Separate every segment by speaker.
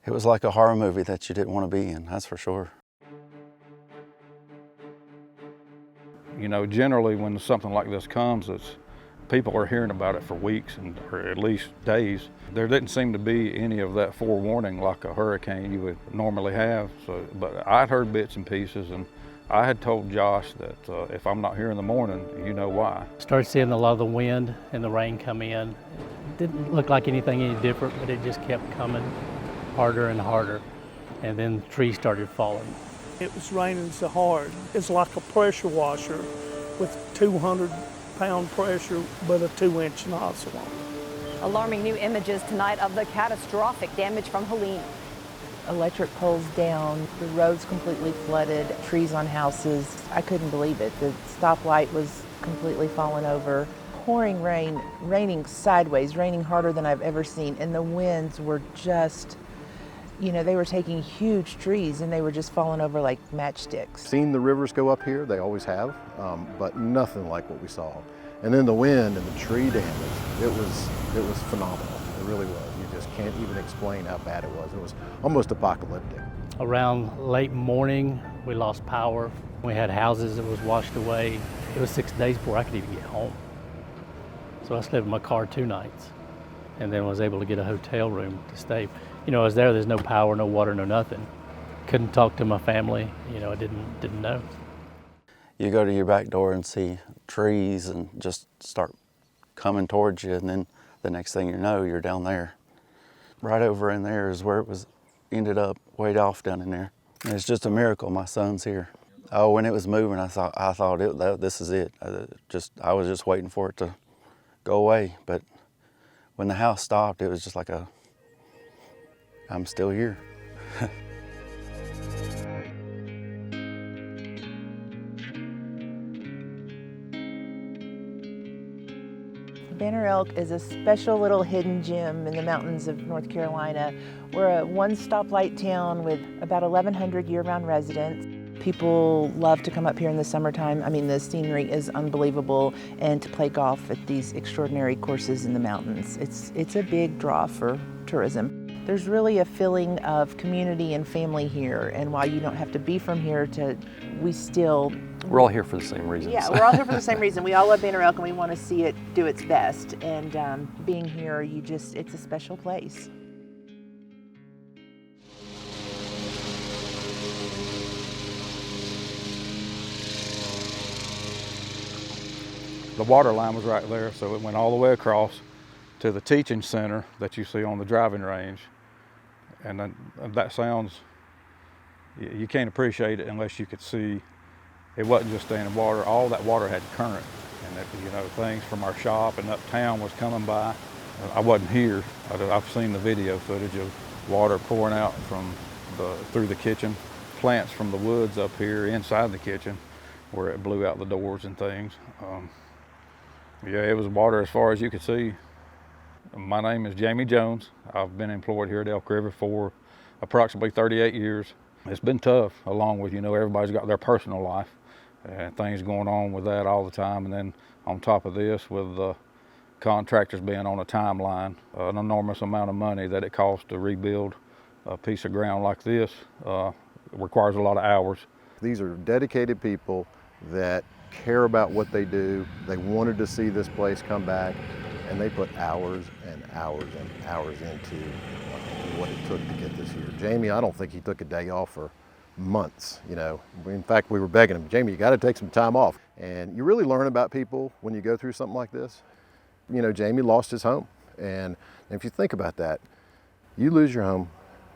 Speaker 1: It was like a horror movie that you didn't want to be in, that's for sure.
Speaker 2: You know, generally when something like this comes, people are hearing about it for weeks or at least days. There didn't seem to be any of that forewarning like a hurricane you would normally have. But I'd heard bits and pieces, and I had told Josh that if I'm not here in the morning, you know why.
Speaker 3: Started seeing a lot of the wind and the rain come in. It didn't look like anything any different, but it just kept coming harder and harder. And then trees started falling.
Speaker 4: It was raining so hard. It's like a pressure washer with 200-pound pressure, but a 2-inch nozzle on it.
Speaker 5: Alarming new images tonight of the catastrophic damage from Helene.
Speaker 6: Electric poles down, the roads completely flooded, trees on houses. I couldn't believe it. The stoplight was completely fallen over. Pouring rain, raining sideways, raining harder than I've ever seen, and the winds were just, you know, they were taking huge trees and they were just falling over like matchsticks.
Speaker 7: Seen the rivers go up here, they always have, but nothing like what we saw. And then the wind and the tree damage, it was phenomenal. It really was. You just can't even explain how bad it was. It was almost apocalyptic.
Speaker 3: Around late morning, we lost power. We had houses that was washed away. It was 6 days before I could even get home. So I slept in my car 2 nights and then was able to get a hotel room to stay. You know, I was there's no power, no water, no nothing. Couldn't talk to my family, you know, I didn't know.
Speaker 1: You go to your back door and see trees and just start coming towards you, and then the next thing you know, you're down there. Right over in there is where it was ended up, way off down in there. And it's just a miracle my son's here. Oh, when it was moving, I thought this is it. I was just waiting for it to go away. But when the house stopped, it was just like I'm still here.
Speaker 6: Banner Elk is a special little hidden gem in the mountains of North Carolina. We're a one-stoplight town with about 1,100 year-round residents. People love to come up here in the summertime. I mean, the scenery is unbelievable, and to play golf at these extraordinary courses in the mountains. It's a big draw for tourism. There's really a feeling of community and family here, and while you don't have to be from here
Speaker 8: we're all here for the same reasons.
Speaker 6: Yeah, we're all here for the same reason. We all love Banner Elk and we want to see it do its best. And being here, it's a special place.
Speaker 2: The water line was right there, so it went all the way across to the teaching center that you see on the driving range. And then that sounds, you can't appreciate it unless you could see. It wasn't just standing water, all that water had current. And you know, things from our shop and uptown was coming by. I wasn't here, I've seen the video footage of water pouring out through the kitchen, plants from the woods up here inside the kitchen where it blew out the doors and things. Yeah, it was water as far as you could see. My name is Jamie Jones. I've been employed here at Elk River for approximately 38 years. It's been tough, along with, you know, everybody's got their personal life and things going on with that all the time. And then on top of this, with the contractors being on a timeline, an enormous amount of money that it costs to rebuild a piece of ground like this requires a lot of hours.
Speaker 7: These are dedicated people that care about what they do. They wanted to see this place come back, and they put hours and hours and hours into what it took to get this here. Jamie, I don't think he took a day off for months, you know. In fact, we were begging him, Jamie, you got to take some time off. And you really learn about people when you go through something like this. You know, Jamie lost his home. And if you think about that, you lose your home,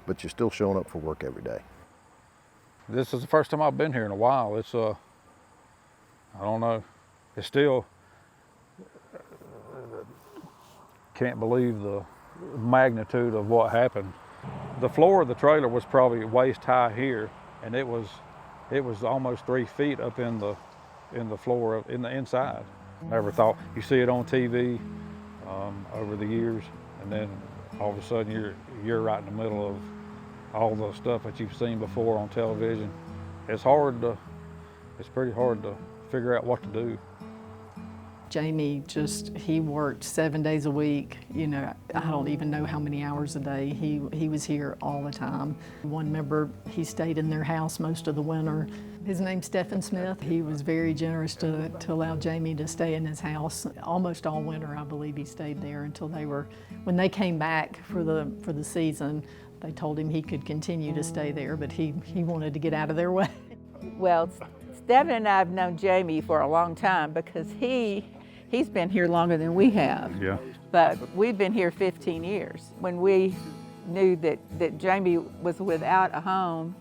Speaker 7: but you're still showing up for work every day.
Speaker 2: This is the first time I've been here in a while. It's, I don't know, it's still, can't believe the magnitude of what happened. The floor of the trailer was probably waist high here, and it was almost 3 feet up in the floor, in the inside. Never thought, you see it on TV over the years, and then all of a sudden you're right in the middle of all the stuff that you've seen before on television. It's pretty hard to figure out what to do.
Speaker 9: Jamie he worked 7 days a week. You know, I don't even know how many hours a day. He was here all the time. One member, he stayed in their house most of the winter. His name's Stephen Smith. He was very generous to allow Jamie to stay in his house. Almost all winter, I believe he stayed there until when they came back for the season, they told him he could continue to stay there, but he wanted to get out of their way.
Speaker 6: Well, Stephen and I have known Jamie for a long time because he's been here longer than we have.
Speaker 2: Yeah.
Speaker 6: But we've been here 15 years. When we knew that Jamie was without a home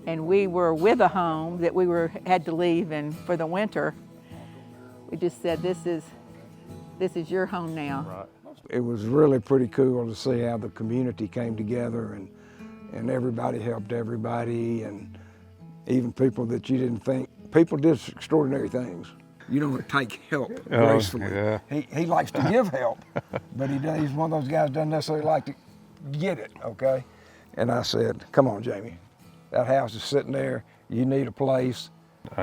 Speaker 6: and we were with a home that we had to leave for the winter, we just said, this is your home now.
Speaker 2: Right.
Speaker 10: It was really pretty cool to see how the community came together and everybody helped everybody, and even people that you didn't think. People did extraordinary things. You don't take help gracefully.
Speaker 2: Yeah.
Speaker 10: He likes to give help, but he's one of those guys who doesn't necessarily like to get it, okay? And I said, come on, Jamie. That house is sitting there. You need a place.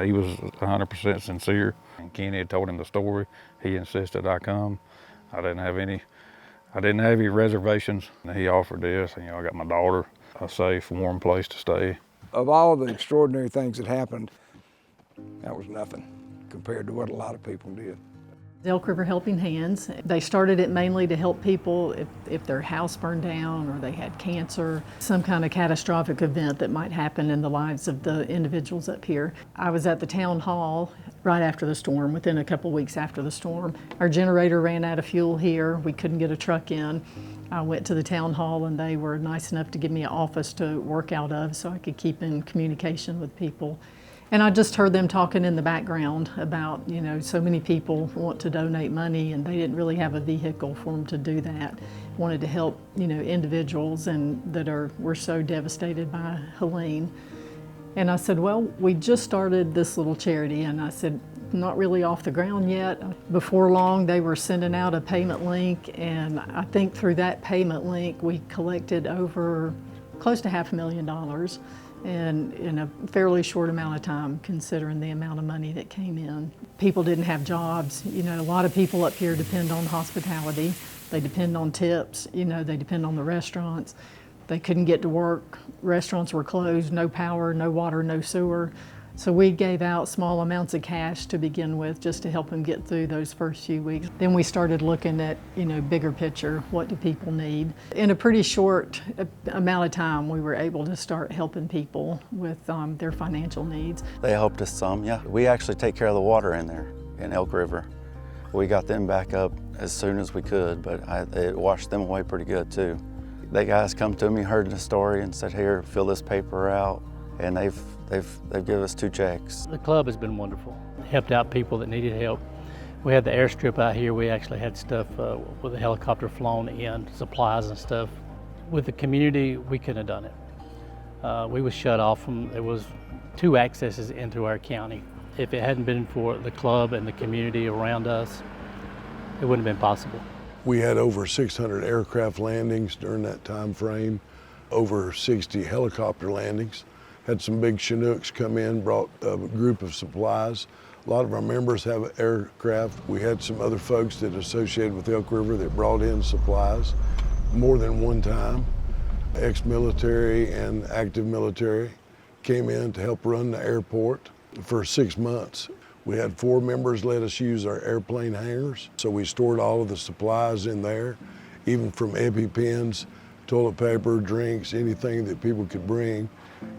Speaker 2: He was 100% sincere. And Kenny had told him the story. He insisted I come. I didn't have any reservations. And he offered this, and I got my daughter a safe, warm place to stay.
Speaker 10: Of all the extraordinary things that happened, that was nothing compared to what a lot of people did.
Speaker 9: Elk River Helping Hands, they started it mainly to help people if their house burned down or they had cancer, some kind of catastrophic event that might happen in the lives of the individuals up here. I was at the town hall right after the storm, within a couple weeks after the storm. Our generator ran out of fuel here. We couldn't get a truck in. I went to the town hall and they were nice enough to give me an office to work out of so I could keep in communication with people. And I just heard them talking in the background about, so many people want to donate money and they didn't really have a vehicle for them to do that. Wanted to help, individuals that were so devastated by Helene. And I said, well, we just started this little charity, and I said, not really off the ground yet. Before long, they were sending out a payment link, and I think through that payment link, we collected over close to $500,000. And in a fairly short amount of time, considering the amount of money that came in. People didn't have jobs. A lot of people up here depend on hospitality. They depend on tips. They depend on the restaurants. They couldn't get to work. Restaurants were closed, no power, no water, no sewer. So we gave out small amounts of cash to begin with just to help them get through those first few weeks. Then we started looking at, bigger picture, what do people need? In a pretty short amount of time, we were able to start helping people with their financial needs.
Speaker 1: They helped us some, yeah. We actually take care of the water in there, in Elk River. We got them back up as soon as we could, but it washed them away pretty good too. They guys come to me, heard the story, and said, here, fill this paper out, and they've given us 2 checks.
Speaker 3: The club has been wonderful. Helped out people that needed help. We had the airstrip out here. We actually had stuff with a helicopter flown in, supplies and stuff. With the community, we couldn't have done it. We was shut off from, there was 2 accesses into our county. If it hadn't been for the club and the community around us, it wouldn't have been possible.
Speaker 11: We had over 600 aircraft landings during that time frame, over 60 helicopter landings. Had some big Chinooks come in, brought a group of supplies. A lot of our members have aircraft. We had some other folks that associated with Elk River that brought in supplies more than one time. Ex-military and active military came in to help run the airport for 6 months. We had 4 members let us use our airplane hangars, so we stored all of the supplies in there, even from EpiPens, toilet paper, drinks, anything that people could bring.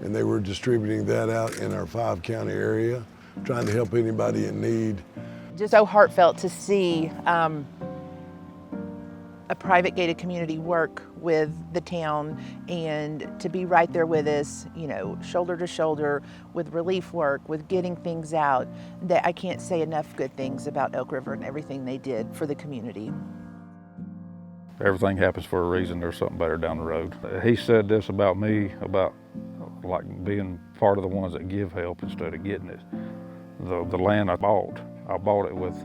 Speaker 11: And they were distributing that out in our 5-county area, trying to help anybody in need.
Speaker 6: Just so heartfelt to see a private gated community work with the town and to be right there with us, shoulder to shoulder with relief work, with getting things out. That I can't say enough good things about Elk River and everything they did for the community.
Speaker 2: Everything happens for a reason. There's something better down the road. He said this about me, about like being part of the ones that give help instead of getting it. The land I bought it with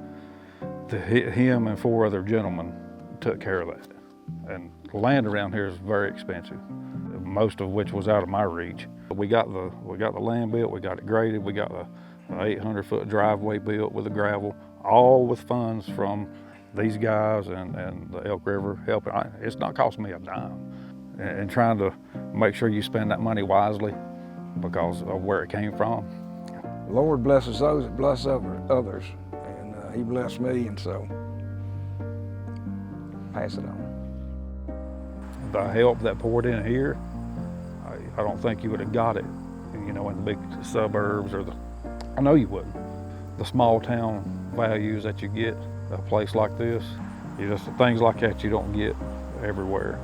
Speaker 2: him and 4 other gentlemen took care of that. And the land around here is very expensive, most of which was out of my reach. We got the land built, we got it graded, we got the 800-foot driveway built with the gravel. all with funds from these guys and the Elk River helping. It's not costing me a dime. And trying to make sure you spend that money wisely because of where it came from.
Speaker 10: The Lord blesses those that bless others, and He blessed me, and so pass it on.
Speaker 2: The help that poured in here, I don't think you would have got it, you know, in the big suburbs I know you wouldn't. The small town values that you get, a place like this, things like that you don't get everywhere.